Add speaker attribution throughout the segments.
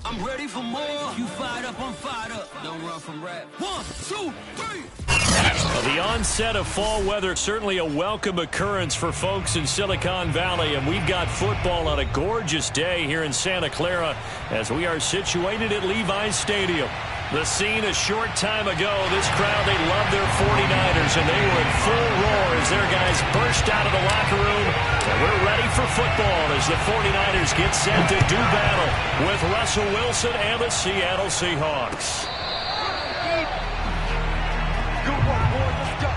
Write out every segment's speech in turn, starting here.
Speaker 1: I'm ready for more. You fired up, I'm fired up. Don't run from rap. 1, 2, 3.
Speaker 2: The onset of fall weather, certainly a welcome occurrence for folks in Silicon Valley, and we've got football on a gorgeous day here in Santa Clara as we are situated at Levi's Stadium. The scene a short time ago, this crowd, they love their 49ers, and they were in full roar as their guys burst out of the locker room. And we're ready for football as the 49ers get set to do battle with Russell Wilson and the Seattle Seahawks.
Speaker 3: Good one, boy. Let's go.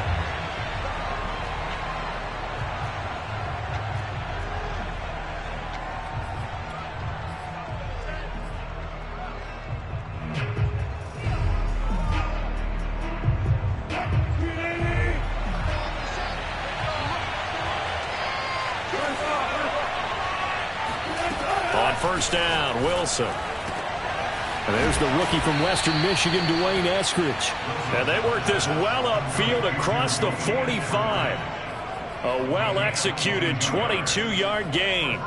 Speaker 2: On first down, Wilson. And there's the rookie from Western Michigan, Dwayne Eskridge. And they work this well upfield across the 45. A well-executed 22-yard gain.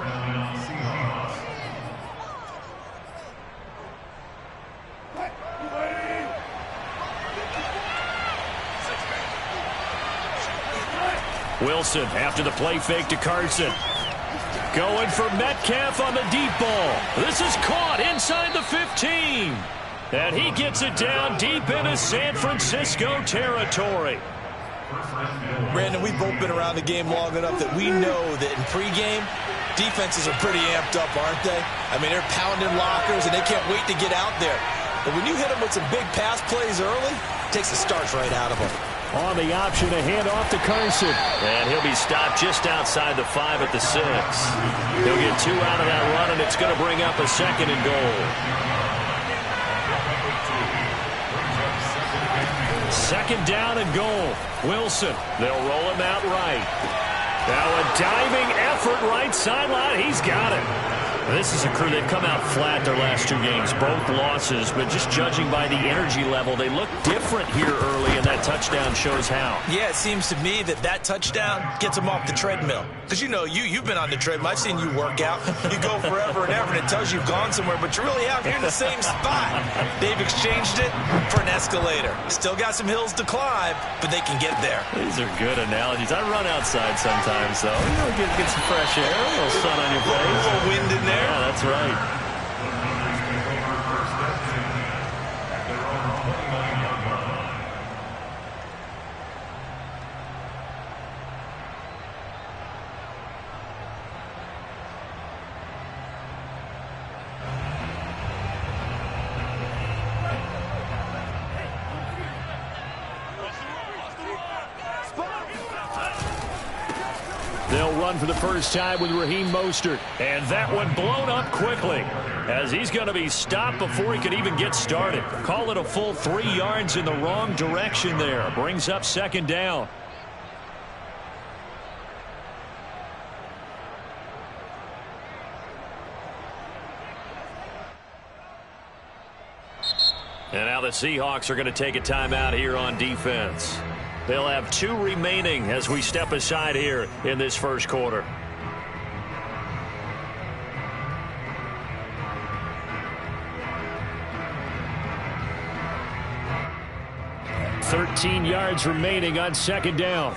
Speaker 2: Wilson after the play fake to Carson. Going for Metcalf on the deep ball. This is caught inside the 15. And he gets it down deep into San Francisco territory.
Speaker 4: Brandon, we've both been around the game long enough that we know that in pregame, defenses are pretty amped up, aren't they? I mean, they're pounding lockers, and they can't wait to get out there. But when you hit them with some big pass plays early, it takes the starch right out of them.
Speaker 2: On the option, a handoff to Carson. And he'll be stopped just outside the 5 at the 6. He'll get 2 out of that run, and it's going to bring up a 2nd and goal. 2nd down and goal. Wilson, they'll roll him out right. Now a diving effort right sideline. He's got it. This is a crew, they've come out flat their last 2 games, both losses, but just judging by the energy level, they look different here early, and that touchdown shows how.
Speaker 4: Yeah, it seems to me that touchdown gets them off the treadmill. Because, you know, you've been on the treadmill. I've seen you work out. You go forever and ever, and it tells you you've gone somewhere, but you really have. You're in the same spot. They've exchanged it for an escalator. Still got some hills to climb, but they can get there.
Speaker 2: These are good analogies. I run outside sometimes, though. You know, get some fresh air, a little sun on your face.
Speaker 4: A little wind in there.
Speaker 2: Yeah, that's right. They'll run for the first time with Raheem Mostert. And that one blown up quickly as he's going to be stopped before he could even get started. Call it a full 3 yards in the wrong direction there. Brings up 2nd down. And now the Seahawks are going to take a timeout here on defense. They'll have 2 remaining as we step aside here in this first quarter. $13 yards remaining on 2nd down.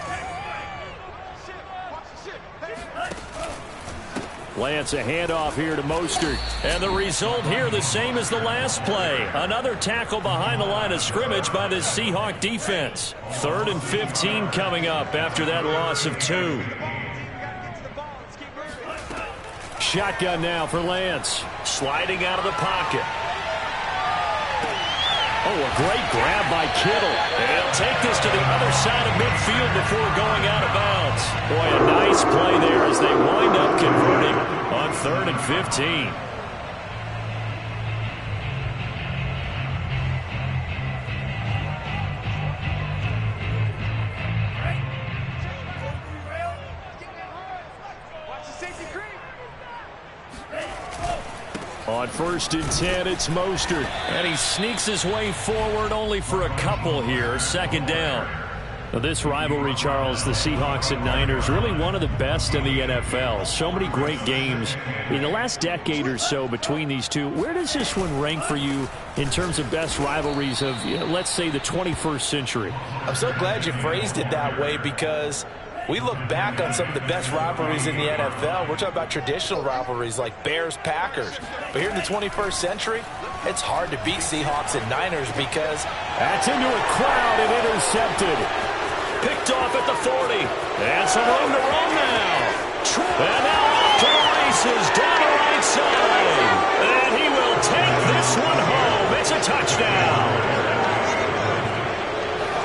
Speaker 2: Lance, a handoff here to Mostert. And the result here the same as the last play. Another tackle behind the line of scrimmage by the Seahawk defense. 3rd and 15 coming up after that loss of 2. Shotgun now for Lance. Sliding out of the pocket. Oh, a great grab by Kittle. And he'll take this to the other side of midfield before going out of bounds. Boy, a nice play there as they wind up converting on 3rd and 15. On 1st and 10, it's Mostert. And he sneaks his way forward only for a couple here. 2nd down. Now, this rivalry, Charles, the Seahawks and Niners, really one of the best in the NFL. So many great games in the last decade or so between these two. Where does this one rank for you in terms of best rivalries of, let's say, the 21st century?
Speaker 4: I'm so glad you phrased it that way, because we look back on some of the best rivalries in the NFL. We're talking about traditional rivalries like Bears-Packers. But here in the 21st century, it's hard to beat Seahawks and Niners because...
Speaker 2: That's into a crowd and intercepted. Picked off at the 40. And some room to run now. And now off to the races down the right side. And he will take this one home. It's a touchdown.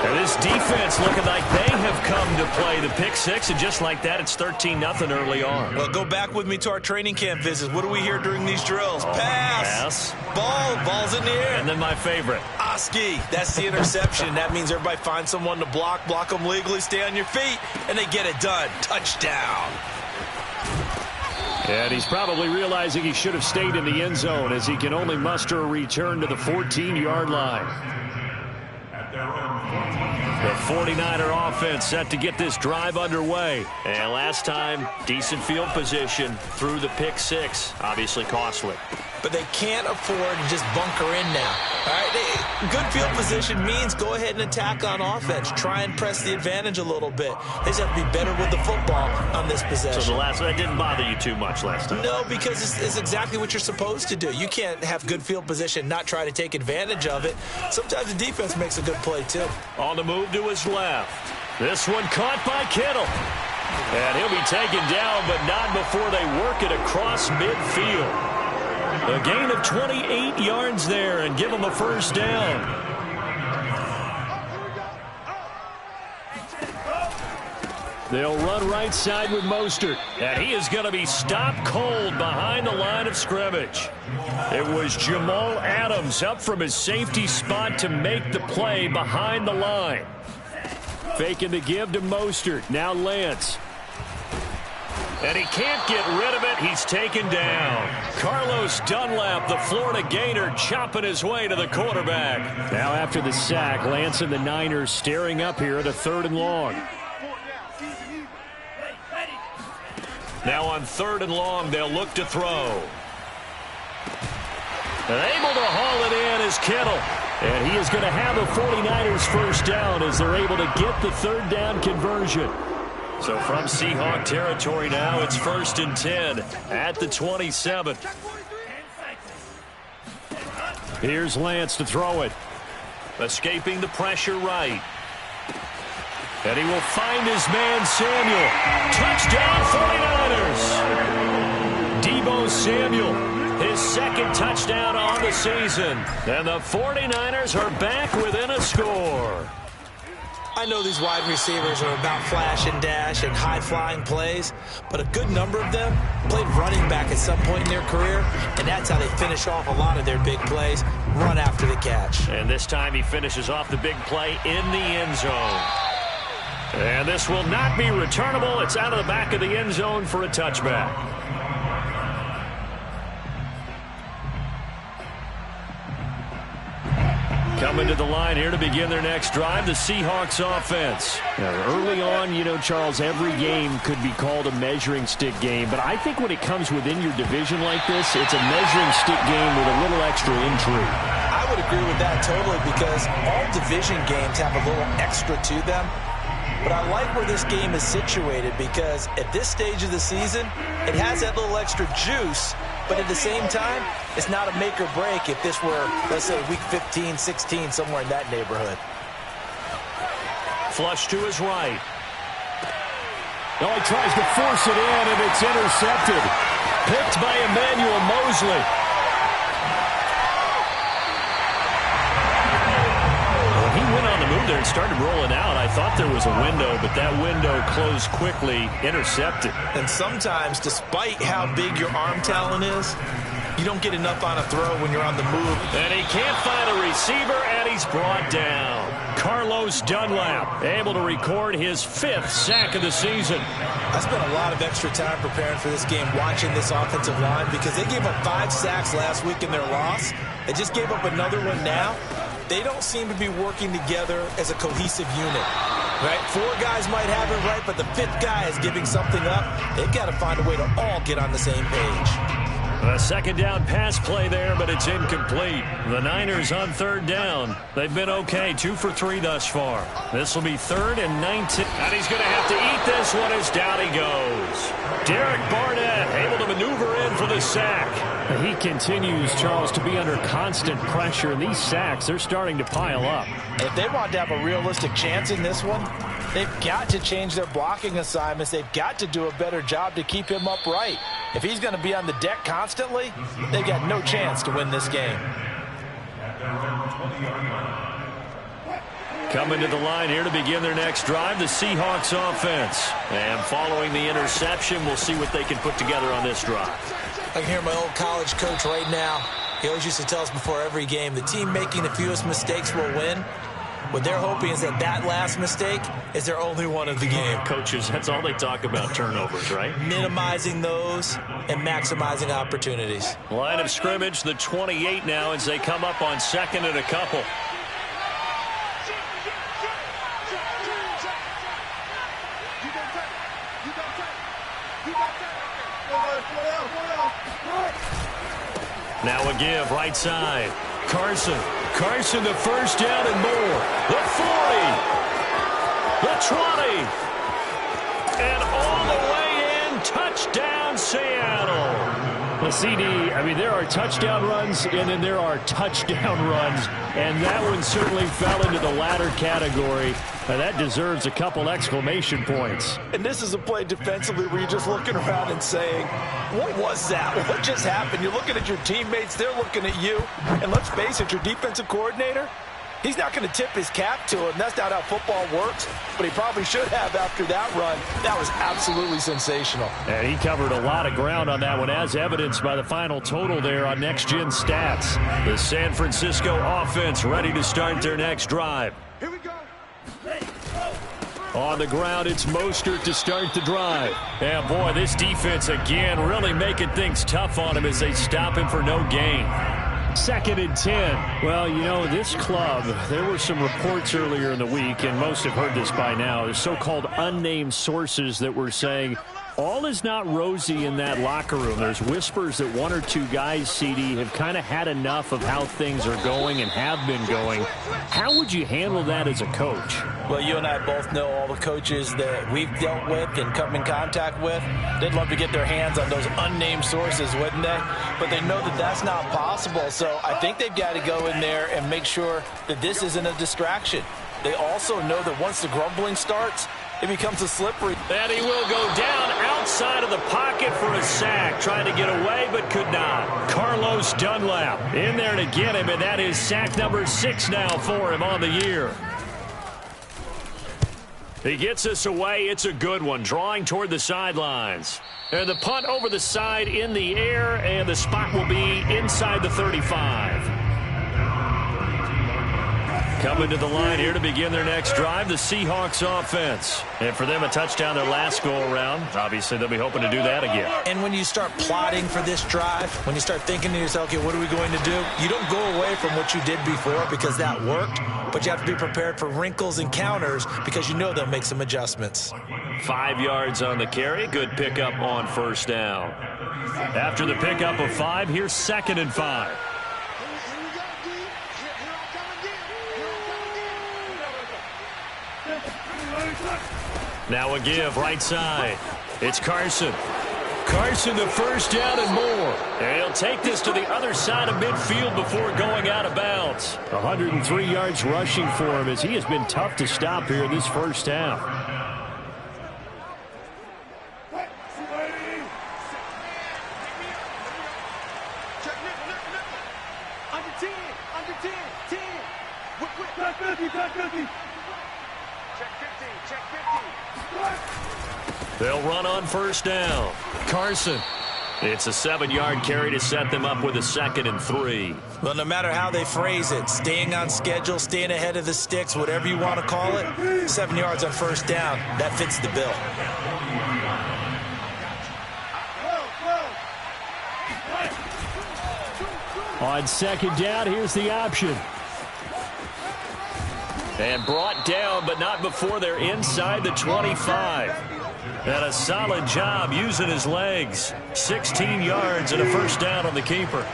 Speaker 2: And this defense looking like they have come to play the pick six, and just like that, it's 13-0 early on.
Speaker 4: Well, go back with me to our training camp visits. What do we hear during these drills? Pass. Ball's in the air.
Speaker 2: And then my favorite.
Speaker 4: Oski. That's the interception. That means everybody finds someone to block them legally, stay on your feet, and they get it done. Touchdown.
Speaker 2: And he's probably realizing he should have stayed in the end zone, as he can only muster a return to the 14-yard line. The 49er offense set to get this drive underway. And last time, decent field position through the pick six. Obviously costly.
Speaker 4: But they can't afford to just bunker in now. All right, good field position means go ahead and attack on offense. Try and press the advantage a little bit. They just have to be better with the football on this possession.
Speaker 2: So that didn't bother you too much last time?
Speaker 4: No, because it's exactly what you're supposed to do. You can't have good field position, not try to take advantage of it. Sometimes the defense makes a good play, too.
Speaker 2: On the move to his left. This one caught by Kittle. And he'll be taken down, but not before they work it across midfield. A gain of 28 yards there and give him a first down. They'll run right side with Mostert. And he is going to be stopped cold behind the line of scrimmage. It was Jamal Adams up from his safety spot to make the play behind the line. Faking the give to Mostert. Now Lance. And he can't get rid of it. He's taken down. Carlos Dunlap, the Florida Gator, chopping his way to the quarterback. Now after the sack, Lance and the Niners staring up here at a 3rd and long. Now on 3rd and long, they'll look to throw. And able to haul it in is Kittle. And he is going to have a 49ers first down as they're able to get the 3rd down conversion. So from Seahawk territory now, it's 1st and 10 at the 27. Here's Lance to throw it. Escaping the pressure right. And he will find his man Samuel. Touchdown 49ers. Deebo Samuel, his 2nd touchdown on the season. And the 49ers are back within a score.
Speaker 4: I know these wide receivers are about flash and dash and high-flying plays, but a good number of them played running back at some point in their career, and that's how they finish off a lot of their big plays, run after the catch.
Speaker 2: And this time he finishes off the big play in the end zone. And this will not be returnable. It's out of the back of the end zone for a touchback. Coming to the line here to begin their next drive, the Seahawks offense. Now, early on, Charles, every game could be called a measuring stick game, but I think when it comes within your division like this, it's a measuring stick game with a little extra intrigue.
Speaker 4: I would agree with that totally, because all division games have a little extra to them. But I like where this game is situated, because at this stage of the season, it has that little extra juice, but at the same time, it's not a make or break if this were, let's say, week 15, 16, somewhere in that neighborhood.
Speaker 2: Flush to his right. Oh, he tries to force it in, and it's intercepted. Picked by Emmanuel Mosley. He went on the move there and started rolling out. I thought there was a window, but that window closed quickly, intercepted.
Speaker 4: And sometimes, despite how big your arm talent is, you don't get enough on a throw when you're on the move.
Speaker 2: And he can't find a receiver, and he's brought down. Carlos Dunlap able to record his 5th sack of the season.
Speaker 4: I spent a lot of extra time preparing for this game, watching this offensive line, because they gave up 5 sacks last week in their loss. They just gave up another one now. They don't seem to be working together as a cohesive unit. Right? 4 guys might have it right, but the 5th guy is giving something up. They've got to find a way to all get on the same page.
Speaker 2: A second down pass play there, but it's incomplete. The Niners on 3rd down. They've been okay, 2 for 3 thus far. This will be 3rd and 19. And he's going to have to eat this one as down he goes. Derek Barnett able to maneuver in for the sack. He continues, Charles, to be under constant pressure. And these sacks, they're starting to pile up.
Speaker 4: If they want to have a realistic chance in this one, they've got to change their blocking assignments. They've got to do a better job to keep him upright. If he's going to be on the deck constantly, they've got no chance to win this game.
Speaker 2: Coming to the line here to begin their next drive, the Seahawks offense. And following the interception, we'll see what they can put together on this drive.
Speaker 4: I can hear my old college coach right now. He always used to tell us before every game, the team making the fewest mistakes will win. What they're hoping is that last mistake is their only one of the game.
Speaker 2: Coaches, that's all they talk about, turnovers, right?
Speaker 4: Minimizing those and maximizing opportunities.
Speaker 2: Line of scrimmage, the 28 now as they come up on 2nd and a couple. Now a give, right side. Carson, the first down and more. The 40, the 20, and all the way in, touchdown Seattle. The CD, I mean, there are touchdown runs, and then there are touchdown runs, and that one certainly fell into the latter category. That deserves a couple exclamation points.
Speaker 4: And this is a play defensively where you're just looking around and saying, what was that? What just happened? You're looking at your teammates. They're looking at you. And let's face it, your defensive coordinator, he's not going to tip his cap to him. That's not how football works. But he probably should have after that run. That was absolutely sensational.
Speaker 2: And he covered a lot of ground on that one, as evidenced by the final total there on Next Gen Stats. The San Francisco offense ready to start their next drive.
Speaker 3: Here we go.
Speaker 2: On the ground, it's Mostert to start the drive. And boy, this defense again really making things tough on him as they stop him for no gain. 2nd and 10. Well, you know, this club, there were some reports earlier in the week, and most have heard this by now. There's so-called unnamed sources that were saying all is not rosy in that locker room. There's whispers that 1 or 2 guys, CD, have kind of had enough of how things are going and have been going. How would you handle that as a coach?
Speaker 4: Well, you and I both know all the coaches that we've dealt with and come in contact with. They'd love to get their hands on those unnamed sources, wouldn't they? But they know that that's not possible. So I think they've got to go in there and make sure that this isn't a distraction. They also know that once the grumbling starts, it becomes a slippery.
Speaker 2: And he will go down outside of the pocket for a sack. Trying to get away, but could not. Carlos Dunlap in there to get him, and that is sack number 6 now for him on the year. He gets us away. It's a good one, drawing toward the sidelines. And the punt over the side in the air, and the spot will be inside the 35. Coming to the line here to begin their next drive, the Seahawks offense. And for them, a touchdown their last go-around. Obviously, they'll be hoping to do that again.
Speaker 4: And when you start plotting for this drive, when you start thinking to yourself, okay, what are we going to do? You don't go away from what you did before because that worked, but you have to be prepared for wrinkles and counters because you know they'll make some adjustments.
Speaker 2: 5 yards on the carry. Good pickup on first down. After the pickup of 5, here's 2nd and 5. Now a give, right side. It's Carson. Carson, the first down and more. And he'll take this to the other side of midfield before going out of bounds. 103 yards rushing for him as he has been tough to stop here in this first half. They'll run on first down. Carson. It's a 7-yard carry to set them up with a 2nd and 3.
Speaker 4: Well, no matter how they phrase it, staying on schedule, staying ahead of the sticks, whatever you want to call it, 7 yards on first down, that fits the bill.
Speaker 2: On 2nd down, here's the option. And brought down, but not before they're inside the 25. And a solid job using his legs. 16 yards and a first down on the keeper.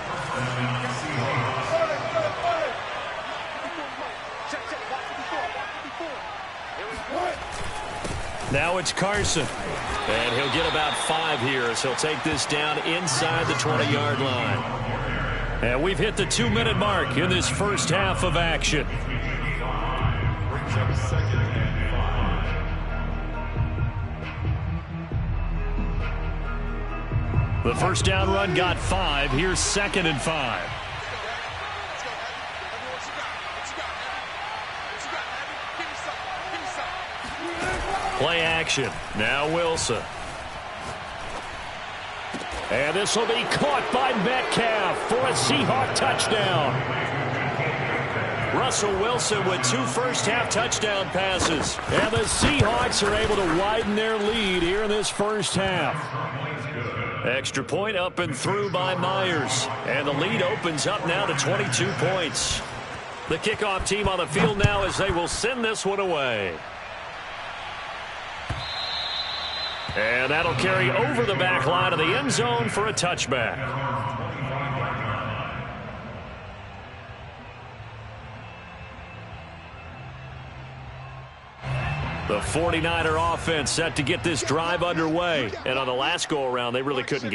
Speaker 2: Now it's Carson. And he'll get about 5 here as he'll take this down inside the 20-yard line. And we've hit the 2-minute mark in this first half of action. The first down run got 5. Here's 2nd and 5. Play action. Now Wilson. And this will be caught by Metcalf for a Seahawk touchdown. Russell Wilson with 2 first-half touchdown passes. And the Seahawks are able to widen their lead here in this first half. Extra point up and through by Myers. And the lead opens up now to 22 points. The kickoff team on the field now as they will send this one away. And that'll carry over the back line of the end zone for a touchback. The 49er offense set to get this drive underway. And on the last go-around, they really couldn't get